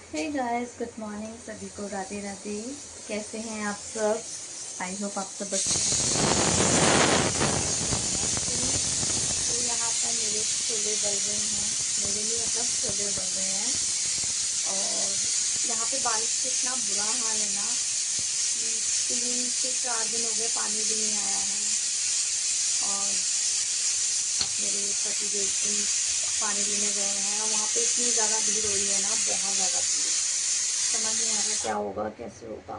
Hey guys, good morning सभी को। राधे राधे। कैसे हैं आप सब? आई होप आप सब अच्छे हैं। तो यहाँ पर मेरे छोले बल रहे हैं। मेरे लिए मतलब छोले बल रहे हैं। और यहाँ पे बारिश का इतना बुरा हाल है ना कि 3 से 4 दिन हो गए, पानी भी नहीं आया है। और अब मेरे पति देव भी पानी लेने गए हैं और वहाँ पे इतनी ज़्यादा भीड़ हो रही है ना, बहुत ज़्यादा भीड़। समझ नहीं आ रहा क्या होगा, कैसे होगा।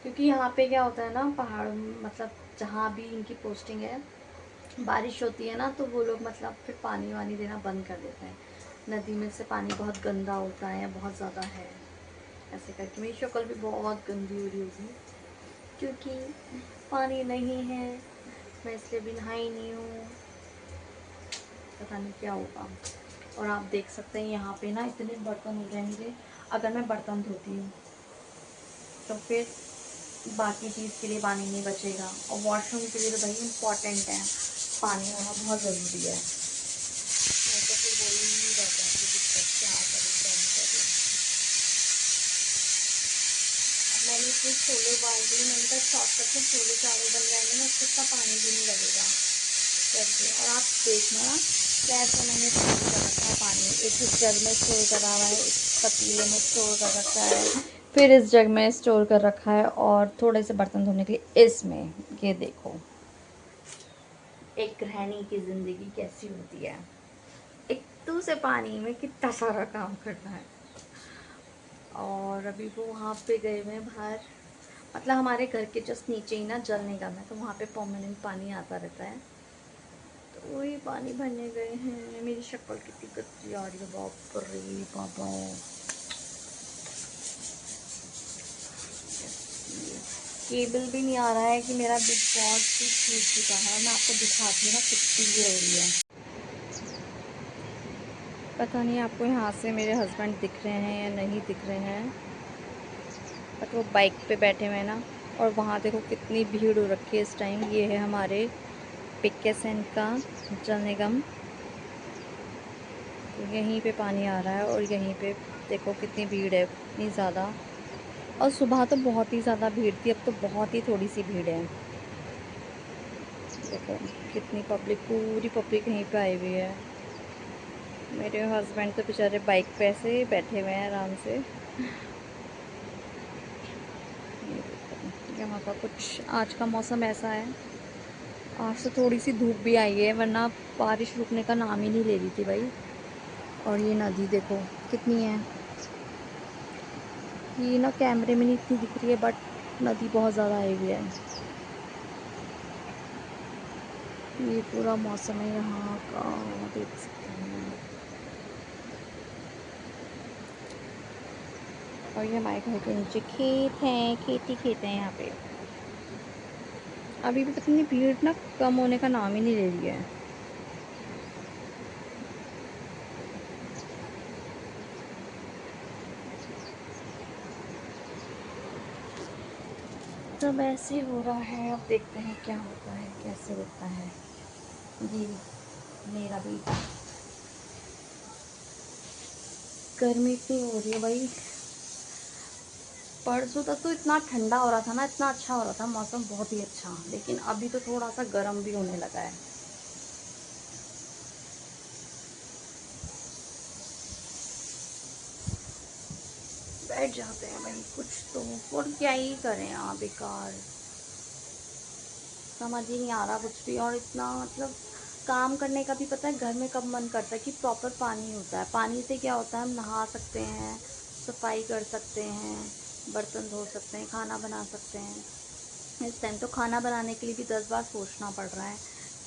क्योंकि यहाँ पे क्या होता है ना, पहाड़ मतलब जहाँ भी इनकी पोस्टिंग है, बारिश होती है ना तो वो लोग मतलब फिर पानी वानी देना बंद कर देते हैं। नदी में से पानी बहुत गंदा होता है, बहुत ज़्यादा है। ऐसे करके मेरी शक्ल भी बहुत गंदी हो रही होगी क्योंकि पानी नहीं है। मैं इसलिए भी नहाई नहीं हूँ। पता नहीं क्या होगा। और आप देख सकते हैं यहाँ पे ना इतने बर्तन हो गए मेरे। अगर मैं बर्तन धोती हूँ तो फिर बाकी चीज़ के लिए पानी नहीं बचेगा। और वॉशरूम के लिए तो भाई इम्पॉर्टेंट है, पानी होना बहुत ज़रूरी है। नहीं तो फिर वही नहीं रहता है कि दिक्कत क्या करें क्या नहीं करें। अब मैंने इसमें छोले उबाल दिए। मैंने कहा शॉर्टकट में छोले चावल बन जाएंगे ना, उसको इतना पानी भी नहीं लगेगा करके। और आप देखना ना कैसे मैंने स्टोर कर रखा है पानी। एक इस जग में स्टोर करा हुआ है, एक पतीले में स्टोर कर रखा है, फिर इस जग में स्टोर कर रखा है, और थोड़े से बर्तन धोने के लिए इसमें। ये देखो एक गृहिणी की ज़िंदगी कैसी होती है। एक तो से पानी में कितना सारा काम करना है। और अभी वो वहाँ पे गए हुए हैं बाहर। मतलब हमारे घर के जस्ट नीचे ही ना जल निगम है, तो वहाँ पे परमानेंट पानी आता रहता है। तो वही पानी भरने गए हैं। मेरी शक्ल कितनी गंदी आ रही है, बाप रे बाबा। केबल भी नहीं आ रहा है कि मेरा बिग बॉस भी छूट चुका है। मैं आपको दिखाती हूँ ना कितनी भी हो रही है। पता नहीं आपको यहाँ से मेरे हस्बैंड दिख रहे हैं या नहीं दिख रहे हैं, बट वो बाइक पे बैठे हुए हैं ना। और वहाँ देखो कितनी भीड़ हो रखी है इस टाइम। ये है हमारे पिक्केसेंट का जल निगम। तो यहीं पे पानी आ रहा है और यहीं पे देखो कितनी भीड़ है, इतनी ज़्यादा। और सुबह तो बहुत ही ज़्यादा भीड़ थी, अब तो बहुत ही थोड़ी सी भीड़ है। देखो कितनी पब्लिक, पूरी पब्लिक यहीं पे आई हुई है। मेरे हस्बैंड तो बेचारे बाइक पे ऐसे ही बैठे हुए हैं आराम से। ये देखो यहाँ का कुछ आज का मौसम ऐसा है। आज तो थोड़ी सी धूप भी आई है, वरना बारिश रुकने का नाम ही नहीं ले रही थी भाई। और ये नदी देखो कितनी है। ये ना कैमरे में नहीं इतनी दिख रही है, बट नदी बहुत ज़्यादा आई हुई है। ये पूरा मौसम है यहाँ का, देख सकते हैं। और ये हमारे घर के नीचे खेत हैं, खेती खेत हैं यहाँ पे। अभी भी पता नहीं भीड़ ना कम होने का नाम ही नहीं ले रही है। सब ऐसे हो रहा है। अब देखते हैं क्या होता है, कैसे होता है। जी मेरा बेटा। गर्मी इतनी हो रही है भाई। परसों तक तो इतना ठंडा हो रहा था ना, इतना अच्छा हो रहा था मौसम, बहुत ही अच्छा। लेकिन अभी तो थोड़ा सा गर्म भी होने लगा है। बैठ जाते हैं भाई कुछ तो। और क्या ही करें यहाँ बेकार। समझ ही नहीं आ रहा कुछ भी। और इतना मतलब काम करने का भी पता है घर में कब मन करता है कि प्रॉपर पानी होता है। पानी से क्या होता है, हम नहा सकते हैं, सफाई कर सकते हैं, बर्तन धो सकते हैं, खाना बना सकते हैं। इस टाइम तो खाना बनाने के लिए भी 10 बार सोचना पड़ रहा है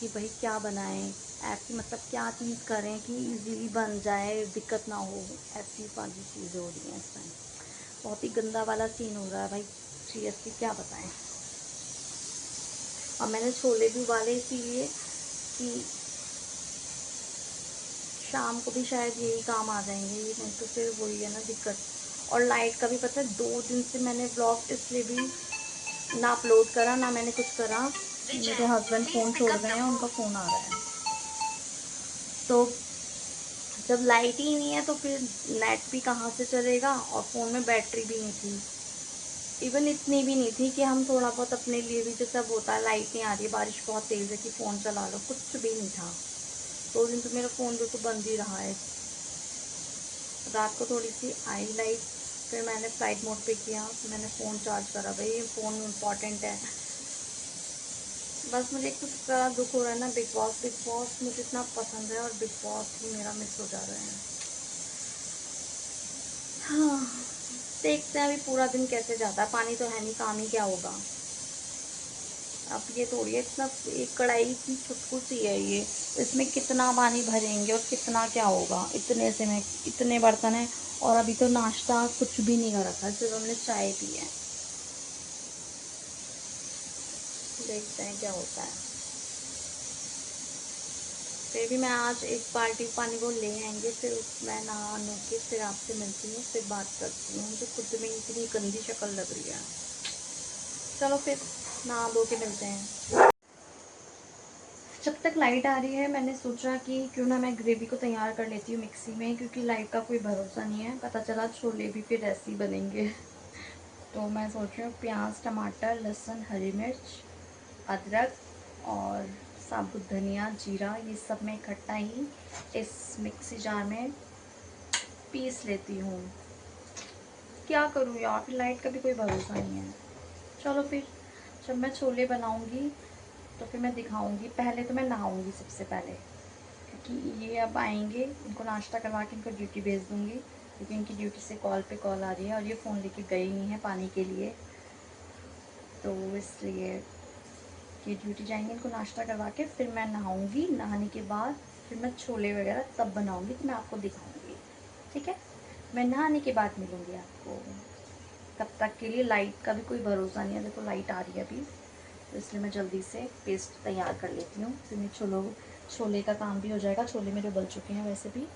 कि भाई क्या बनाएं, ऐसी मतलब क्या चीज़ करें कि इजीली बन जाए, दिक्कत ना हो। ऐसी सारी चीज़ें हो रही हैं इस टाइम। बहुत ही गंदा वाला सीन हो रहा है भाई, सीरियसली क्या बताएं। और मैंने छोले भी उबाले इसीलिए कि शाम को भी शायद यही काम आ जाएंगे, ये नहीं तो फिर वही है ना दिक्कत। और लाइट का भी पता है, 2 दिन से मैंने ब्लॉग इसलिए भी ना अपलोड करा, ना मैंने कुछ करा। मेरे हस्बैंड फ़ोन छोड़ गए हैं, उनका फ़ोन आ रहा है। तो जब लाइट ही नहीं है तो फिर नेट भी कहाँ से चलेगा, और फ़ोन में बैटरी भी नहीं थी, इवन इतनी भी नहीं थी कि हम थोड़ा बहुत अपने लिए भी, जैसे अब होता है लाइट नहीं आ रही है, बारिश बहुत तेज़ है कि फ़ोन चला लो, कुछ भी नहीं था। 2 दिन तो मेरा फ़ोन बिल्कुल बंद ही रहा है। रात को थोड़ी सी आई लाइट, फिर मैंने फ्लाइट मोड पे किया, फिर मैंने फ़ोन चार्ज करा, भाई ये फ़ोन इम्पॉर्टेंट है। बस मुझे एक तो बड़ा दुख हो रहा है ना, बिग बॉस मुझे इतना पसंद है और बिग बॉस ही मेरा मिस हो जा रहा है। हाँ, देखते हैं अभी पूरा दिन कैसे जाता है, पानी तो है नहीं, काम ही क्या होगा। अब ये थोड़ी है, इतना एक कढ़ाई की छुटकू सी है ये, इसमें कितना पानी भरेंगे और कितना क्या होगा, इतने से में इतने बर्तन हैं। और अभी तो नाश्ता कुछ भी नहीं कर रखा है, सिर्फ हमने चाय पी है। देखते हैं क्या होता है। फिर भी मैं आज एक बाल्टी पानी वो ले आएंगे, फिर मैं नहा नु के फिर आपसे मिलती हूँ, फिर बात करती हूँ। मुझे खुद में इतनी गंदी शक्ल लग रही है। चलो फिर नहा धो के मिलते हैं। जब तक लाइट आ रही है मैंने सोचा कि क्यों ना मैं ग्रेवी को तैयार कर लेती हूँ मिक्सी में, क्योंकि लाइट का कोई भरोसा नहीं है, पता चला छोले भी फिर ऐसे ही बनेंगे। तो मैं सोच रही हूँ प्याज, टमाटर, लहसुन, हरी मिर्च, अदरक और साबुत धनिया, जीरा, ये सब मैं इकट्ठा ही इस मिक्सी जार में पीस लेती हूँ। क्या करूँ यार, फिर लाइट का भी कोई भरोसा नहीं है। चलो फिर जब मैं छोले बनाऊँगी तो फिर मैं दिखाऊँगी। पहले तो मैं नहाऊँगी सबसे पहले, क्योंकि ये अब आएंगे, इनको नाश्ता करवा के इनको ड्यूटी भेज दूँगी, क्योंकि इनकी ड्यूटी से कॉल पे कॉल आ रही है और ये फ़ोन लेके गई नहीं है पानी के लिए, तो इसलिए ये ड्यूटी जाएंगे, इनको नाश्ता करवा के फिर मैं नहाऊँगी। नहाने के बाद फिर मैं छोले वगैरह तब बनाऊँगी, तो मैं आपको दिखाऊँगी, ठीक है। मैं नहाने के बाद मिलूँगी आपको। तब तक के लिए लाइट का भी कोई भरोसा नहीं है, देखो लाइट आ रही है अभी, तो इसलिए मैं जल्दी से पेस्ट तैयार कर लेती हूँ, फिर मैं छोले का काम भी हो जाएगा। छोले मेरे उबल चुके हैं वैसे भी,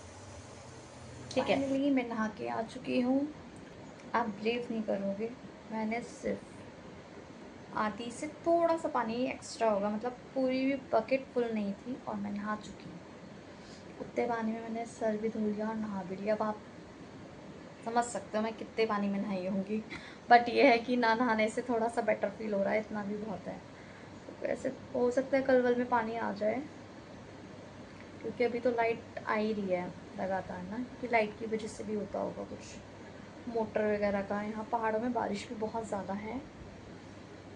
ठीक है। फाइनली मैं नहा के आ चुकी हूँ। आप बिलीव नहीं करोगे, मैंने सिर्फ आधी से थोड़ा सा पानी एक्स्ट्रा होगा, मतलब पूरी भी बकेट फुल नहीं थी, और मैं नहा चुकी हूँ। उतने पानी में मैंने सर भी धो लिया और नहा भी लिया। अब आप समझ सकते हो मैं कितने पानी में नहाई होंगी, बट ये है कि ना नहाने से थोड़ा सा बेटर फील हो रहा है, इतना भी बहुत है। तो वैसे हो सकता है कल वल में पानी आ जाए, क्योंकि अभी तो लाइट आ ही रही है लगातार ना, कि लाइट की वजह से भी होता होगा कुछ, मोटर वगैरह का। यहाँ पहाड़ों में बारिश भी बहुत ज़्यादा है,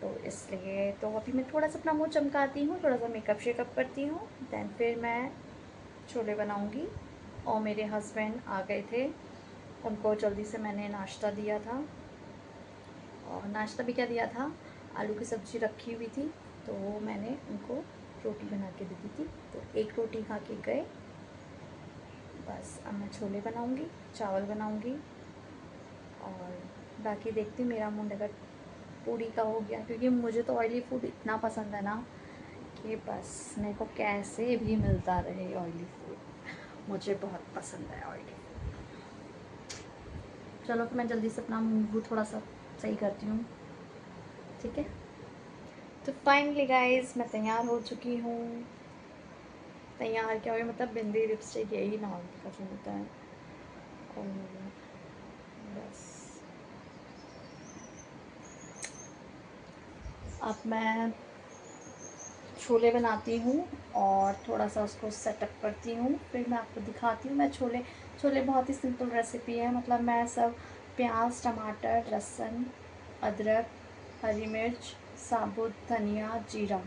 तो इसलिए तो अभी मैं थोड़ा सा अपना मुँह चमकाती हूँ, थोड़ा सा मेकअप शेकअप करती हूँ, दैन फिर मैं छोले बनाऊँगी। और मेरे हस्बैंड आ गए थे, उनको जल्दी से मैंने नाश्ता दिया था, और नाश्ता भी क्या दिया था, आलू की सब्ज़ी रखी हुई थी, तो मैंने उनको रोटी बना के दे दी थी, तो एक रोटी खा के गए। बस अब मैं छोले बनाऊँगी, चावल बनाऊँगी, और बाकी देखती हूँ मेरा मूड अगर पूरी का हो गया, क्योंकि मुझे तो ऑयली फूड इतना पसंद है ना, कि बस मेरे को कैसे भी मिलता रहे ऑयली फूड, मुझे बहुत पसंद है ऑयली फूड। चलो फिर मैं जल्दी से अपना मूड थोड़ा सा सही करती हूँ, ठीक है। तो फाइनली गाइस मैं तैयार हो चुकी हूँ। तैयार क्या हुई, मतलब बिंदी, लिपस्टिक, यही नॉर्मल का जो होता है, और बस अब मैं छोले बनाती हूँ और थोड़ा सा उसको सेटअप करती हूँ, फिर मैं आपको दिखाती हूँ। मैं छोले बहुत ही सिंपल रेसिपी है, मतलब मैं सब प्याज, टमाटर, लहसुन, अदरक, हरी मिर्च, साबुत धनिया, जीरा,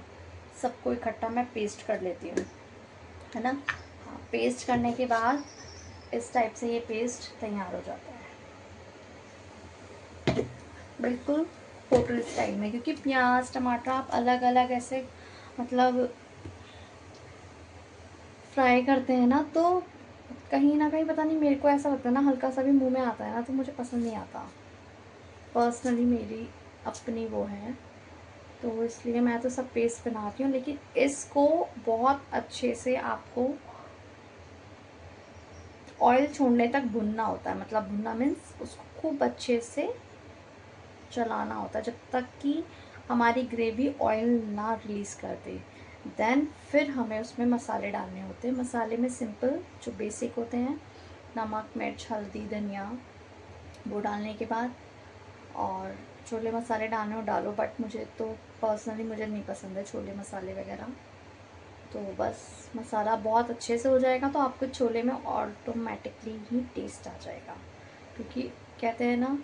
सबको इकट्ठा मैं पेस्ट कर लेती हूँ, है ना। हाँ, पेस्ट करने के बाद इस टाइप से ये पेस्ट तैयार हो जाता है, बिल्कुल होटल स्टाइल में, क्योंकि प्याज टमाटर आप अलग अलग ऐसे मतलब फ्राई करते हैं ना, तो कहीं ना कहीं पता नहीं, मेरे को ऐसा लगता है ना, हल्का सा भी मुंह में आता है ना तो मुझे पसंद नहीं आता, पर्सनली मेरी अपनी वो है, तो इसलिए मैं तो सब पेस्ट बनाती हूँ। लेकिन इसको बहुत अच्छे से आपको ऑयल छोड़ने तक भुनना होता है, मतलब भुनना मीन्स उसको खूब अच्छे से चलाना होता है, जब तक कि हमारी ग्रेवी ऑयल ना रिलीज़ कर दे। देन फिर हमें उसमें मसाले डालने होते हैं। मसाले में सिंपल जो बेसिक होते हैं, नमक, मिर्च, हल्दी, धनिया, वो डालने के बाद और छोले मसाले डालने हो डालो, बट मुझे तो पर्सनली मुझे नहीं पसंद है छोले मसाले वगैरह। तो बस मसाला बहुत अच्छे से हो जाएगा तो आपको छोले में ऑटोमेटिकली ही टेस्ट आ जाएगा। क्योंकि कहते हैं ना,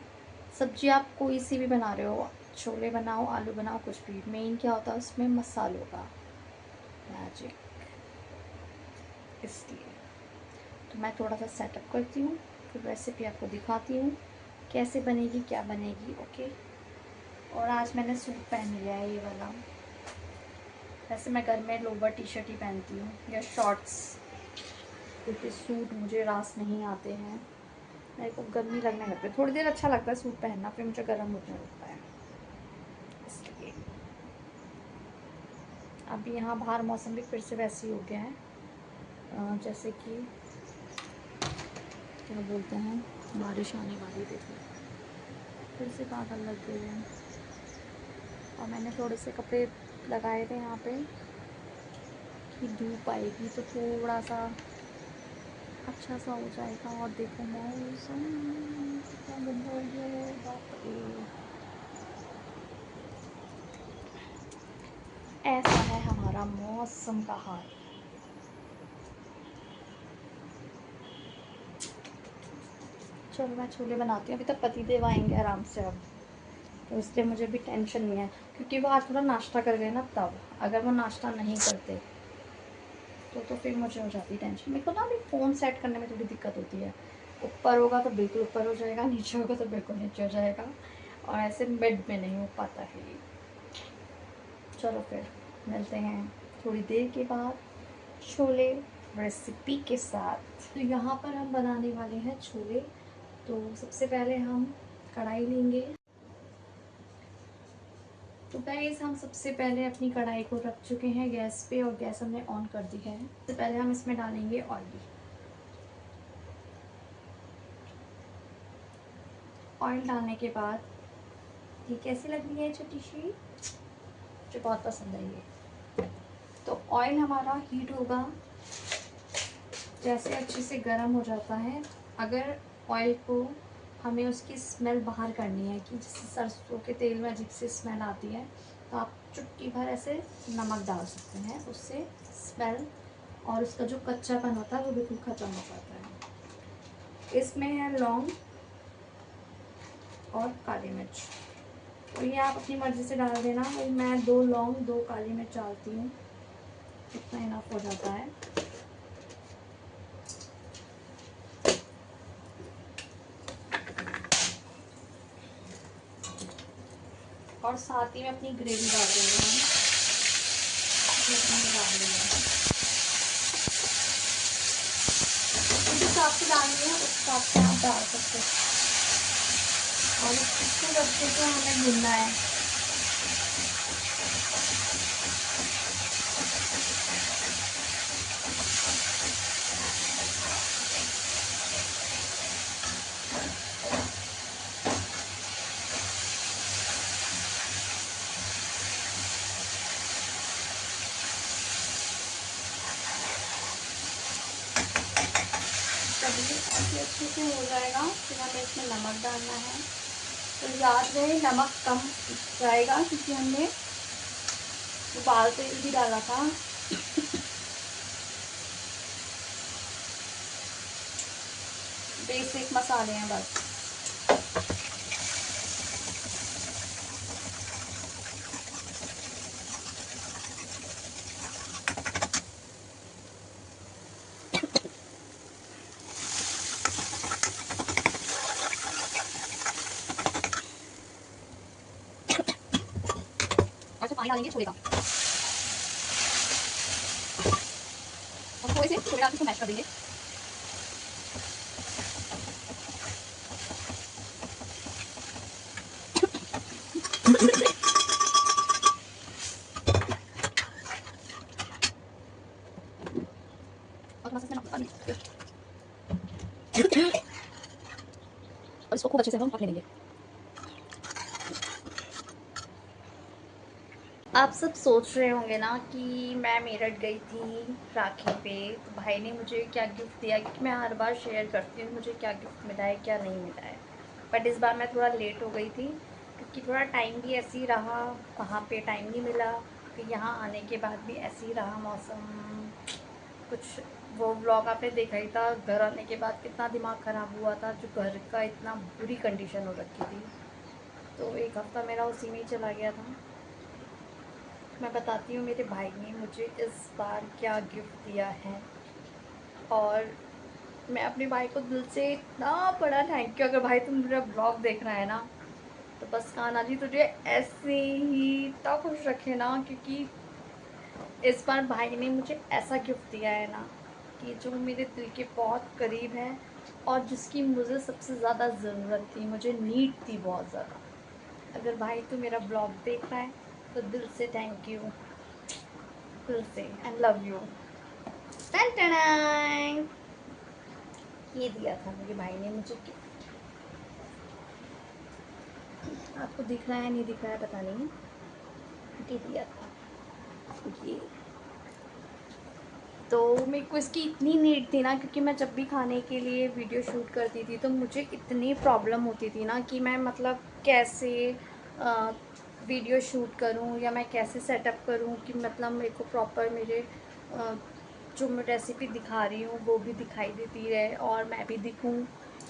सब्जी आप कोई सी भी बना रहे हो, छोले बनाओ, आलू बनाओ, कुछ भी, मेन क्या होता है उसमें मसालों का मैजिक। इसलिए तो मैं थोड़ा सा सेटअप करती हूँ, फिर रेसिपी आपको दिखाती हूँ कैसे बनेगी, क्या बनेगी। ओके। और आज मैंने सूट पहन लिया है ये वाला। वैसे मैं घर में लोवर टी शर्ट ही पहनती हूँ या शॉर्ट्स, क्योंकि सूट मुझे रास नहीं आते हैं, मेरे को गर्मी लगने लगती है। थोड़ी देर अच्छा लगता है सूट पहनना, फिर मुझे गर्म होने लगता है, इसलिए। अभी यहाँ बाहर मौसम भी फिर से वैसे ही हो गया है, जैसे कि क्या बोलते हैं, बारिश आने वाली। देखो फिर से बादल लग गए हैं, और मैंने थोड़े से कपड़े लगाए थे यहाँ पे कि धूप आएगी तो थोड़ा सा अच्छा सा हो जाएगा। और देखो मौसम कितना गंदा हो गया है, बाप रे। ऐसा है हमारा मौसम का हाल। चलो मैं छोले बनाती हूँ, अभी तक पति देव आएंगे आराम से अब, तो इसलिए मुझे भी टेंशन नहीं है, क्योंकि वो आज थोड़ा नाश्ता कर गए ना तब। अगर वो नाश्ता नहीं करते तो फिर मुझे हो जाती टेंशन। मेरे को ना अभी फ़ोन सेट करने में थोड़ी दिक्कत होती है। ऊपर होगा तो बिल्कुल ऊपर हो जाएगा, नीचे होगा तो बिल्कुल नीचे हो जाएगा, और ऐसे बेड में नहीं हो पाता है ये। चलो फिर मिलते हैं थोड़ी देर के बाद छोले रेसिपी के साथ। तो यहाँ पर हम बनाने वाले हैं छोले। तो सबसे पहले हम कढ़ाई लेंगे। तो गाइस हम सबसे पहले अपनी कढ़ाई को रख चुके हैं गैस पे, और गैस हमने ऑन कर दी है। सबसे पहले हम इसमें डालेंगे ऑयल। ऑयल डालने के बाद, ये कैसी लग रही है छोटी सी, मुझे बहुत पसंद है ये। तो ऑयल हमारा हीट होगा, जैसे अच्छे से गर्म हो जाता है। अगर ऑयल को हमें उसकी स्मेल बाहर करनी है, कि जैसे सरसों के तेल में अजीब सी स्मेल आती है, तो आप चुटकी भर ऐसे नमक डाल सकते हैं, उससे स्मेल और उसका जो कच्चापन होता है वो बिल्कुल ख़त्म हो जाता है। इसमें है लौंग और काली मिर्च, तो ये आप अपनी मर्ज़ी से डाल देना। भाई मैं 2 लौंग 2 काली मिर्च डालती हूँ, इतना इनफ हो जाता है। और साथ ही में अपनी ग्रेवी डाल देंगे हम, डाल देंगे जिस हिसाब से डालनी है उस हिसाब से आप डाल सकते हैं। और इसको अच्छे से हमें भूनना है। जब ये अच्छे से हो जाएगा फिर हमें इसमें नमक डालना है। तो याद रहे नमक कम जाएगा, क्योंकि हमने उबाल तेल भी डाला था। बेसिक मसाले हैं बस। और फिर पानी डालेंगे छोले का, और थोड़े से छोले डाल के इसको मैश कर देंगे। और थोड़ा सा इसमें नमक डाल देंगे, और इसको खूब अच्छे से हम पकने देंगे। आप सब सोच रहे होंगे ना कि मैं मेरठ गई थी राखी पे, तो भाई ने मुझे क्या गिफ्ट दिया, क्योंकि मैं हर बार शेयर करती हूँ मुझे क्या गिफ्ट मिला है क्या नहीं मिला है। बट इस बार मैं थोड़ा लेट हो गई थी, क्योंकि थोड़ा टाइम भी ऐसे ही रहा, वहाँ पे टाइम नहीं मिला। फिर यहाँ आने के बाद भी ऐसे ही रहा मौसम कुछ। वो व्लॉग आपने देखा ही था, घर आने के बाद कितना दिमाग ख़राब हुआ था, जो घर का इतना बुरी कंडीशन हो रखी थी। तो एक हफ़्ता मेरा उसी में ही चला गया था। मैं बताती हूँ मेरे भाई ने मुझे इस बार क्या गिफ्ट दिया है। और मैं अपने भाई को दिल से इतना बड़ा थैंक यू, अगर भाई तुम मेरा ब्लॉग देख रहा है ना, तो बस कान्हा जी तुझे ऐसे ही इतना खुश रखे ना, क्योंकि इस बार भाई ने मुझे ऐसा गिफ्ट दिया है ना कि जो मेरे दिल के बहुत करीब है, और जिसकी मुझे सबसे ज़्यादा ज़रूरत थी, मुझे नीड थी बहुत ज़्यादा। अगर भाई तू मेरा ब्लॉग देख रहा है तो दिल से थैंक यू, दिल से, एंड लव यू। टन ये दिया था मेरे भाई ने मुझे गिफ्ट। आपको दिख रहा है नहीं दिख रहा है पता नहीं, ये दिया था ये। तो मेरे को इसकी इतनी नीड थी ना, क्योंकि मैं जब भी खाने के लिए वीडियो शूट करती थी तो मुझे इतनी प्रॉब्लम होती थी ना कि मैं मतलब कैसे वीडियो शूट करूं, या मैं कैसे सेटअप करूं कि मतलब मेरे को प्रॉपर मेरे जो मैं रेसिपी दिखा रही हूँ वो भी दिखाई देती रहे और मैं भी दिखूं।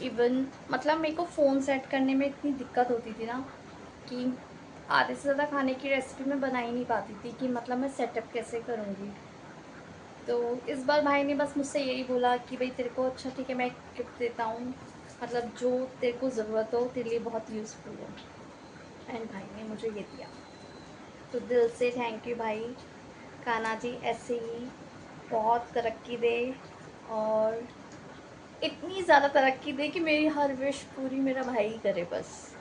इवन मतलब मेरे को फ़ोन सेट करने में इतनी दिक्कत होती थी ना कि आधे से ज़्यादा खाने की रेसिपी मैं बना ही नहीं पाती थी, कि मतलब मैं सेटअप कैसे करूँगी। तो इस बार भाई ने बस मुझसे यही बोला कि भाई तेरे को अच्छा ठीक है मैं एक गिफ्ट देता हूँ, मतलब जो तेरे को ज़रूरत हो, तेरे लिए बहुत यूज़फुल हो। एंड भाई ने मुझे ये दिया, तो दिल से थैंक यू भाई। कान्हा जी ऐसे ही बहुत तरक्की दे, और इतनी ज़्यादा तरक्की दे कि मेरी हर विश पूरी मेरा भाई ही करे, बस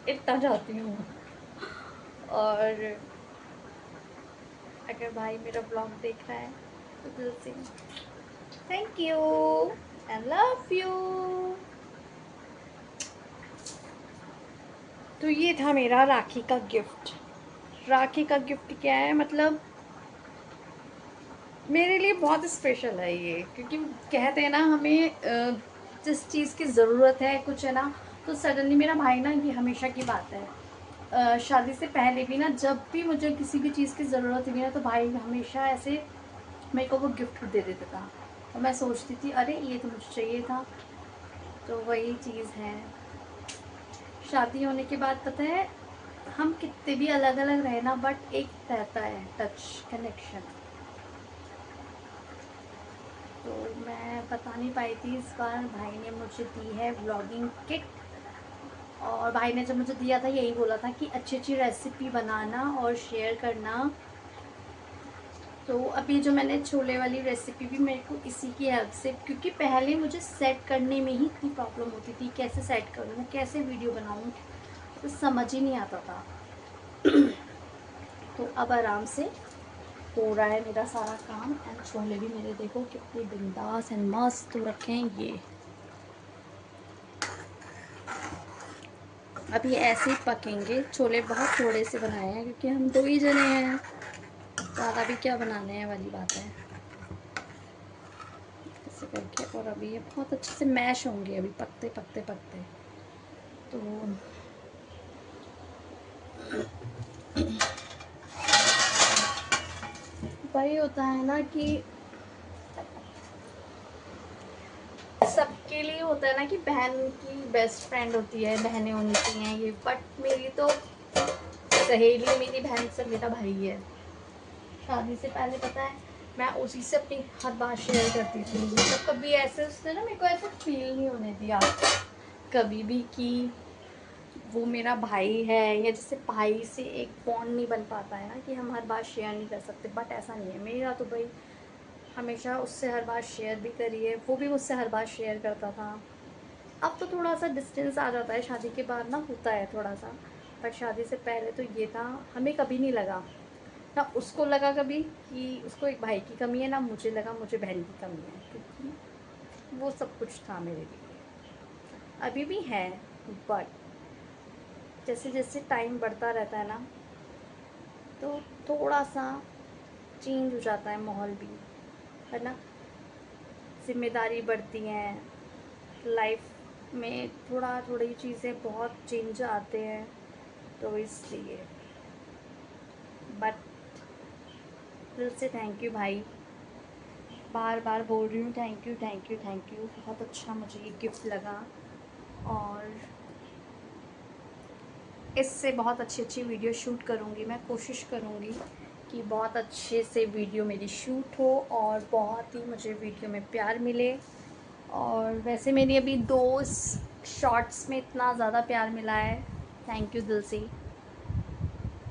इतना चाहती हूँ। और अगर भाई मेरा ब्लॉग देख रहा है तो दिल से thank you and love you. तो ये था मेरा राखी का गिफ्ट। राखी का गिफ्ट क्या है, मतलब मेरे लिए बहुत स्पेशल है ये, क्योंकि कहते हैं ना हमें जिस चीज़ की ज़रूरत है कुछ है ना, तो सडनली मेरा भाई ना, ये हमेशा की बात है, शादी से पहले भी ना जब भी मुझे किसी भी चीज़ की ज़रूरत हुई ना, तो भाई हमेशा ऐसे मेरे को वो गिफ्ट दे देता था। और मैं सोचती थी अरे ये तो मुझे चाहिए था। तो वही चीज़ है। शादी होने के बाद पता है, हम कितने भी अलग अलग रहे ना, बट एक रहता है टच, कनेक्शन। तो मैं बता नहीं पाई थी, इस बार भाई ने मुझे दी है व्लॉगिंग किट। और भाई ने जब मुझे दिया था यही बोला था कि अच्छी अच्छी रेसिपी बनाना और शेयर करना। तो अभी जो मैंने छोले वाली रेसिपी भी मेरे को इसी की हेल्प से, क्योंकि पहले मुझे सेट करने में ही इतनी प्रॉब्लम होती थी, कैसे सेट करूँ कैसे वीडियो बनाऊँ, तो समझ ही नहीं आता था। तो अब आराम से हो रहा है मेरा सारा काम। एंड छोले भी मेरे देखो कितने बिंदास एंड मस्त हो रखे हैं ये। अब ये ऐसे ही पकेंगे। छोले बहुत थोड़े से बनाए हैं क्योंकि हम दो ही जने हैं, ज़्यादा भी क्या बनाने हैं वाली बात है। ऐसे करके, और अभी ये बहुत अच्छे से मैश होंगे अभी पकते पकते पकते। तो वही होता है ना कि सबके लिए होता है ना कि बहन की बेस्ट फ्रेंड होती है, बहनें होती हैं ये, बट मेरी तो सहेली मेरी बहन से मेरा भाई है। शादी से पहले पता है मैं उसी से अपनी हर बात शेयर करती थी, मतलब कभी ऐसे उसने ना मेरे को ऐसे फील नहीं होने दिया कभी भी कि वो मेरा भाई है, या जैसे भाई से एक बॉन्ड नहीं बन पाता है ना कि हम हर बात शेयर नहीं कर सकते, बट ऐसा नहीं है मेरा। तो भाई हमेशा उससे हर बात शेयर भी करी है, वो भी मुझसे हर बात शेयर करता था। अब तो थोड़ा सा डिस्टेंस आ जाता है, शादी के बाद ना होता है थोड़ा सा, बट शादी से पहले तो ये था, हमें कभी नहीं लगा, ना उसको लगा कभी कि उसको एक भाई की कमी है, ना मुझे लगा मुझे बहन की कमी है, क्योंकि वो सब कुछ था मेरे लिए, अभी भी है। बट जैसे जैसे टाइम बढ़ता रहता है ना, तो थोड़ा सा चेंज हो जाता है माहौल भी, है ना। जिम्मेदारी बढ़ती हैं लाइफ में, थोड़ा थोड़ी चीज़ें बहुत चेंज आते हैं, तो इसलिए। बट दिल से थैंक यू भाई, बार बार बोल रही हूँ, thank you thank you thank you. बहुत अच्छा मुझे ये गिफ्ट लगा, और इससे बहुत अच्छी अच्छी वीडियो शूट करूँगी मैं। कोशिश करूँगी कि बहुत अच्छे से वीडियो मेरी शूट हो और बहुत ही मुझे वीडियो में प्यार मिले। और वैसे मेरी अभी 2 शॉर्ट्स में इतना ज़्यादा प्यार मिला है, थैंक यू दिल से।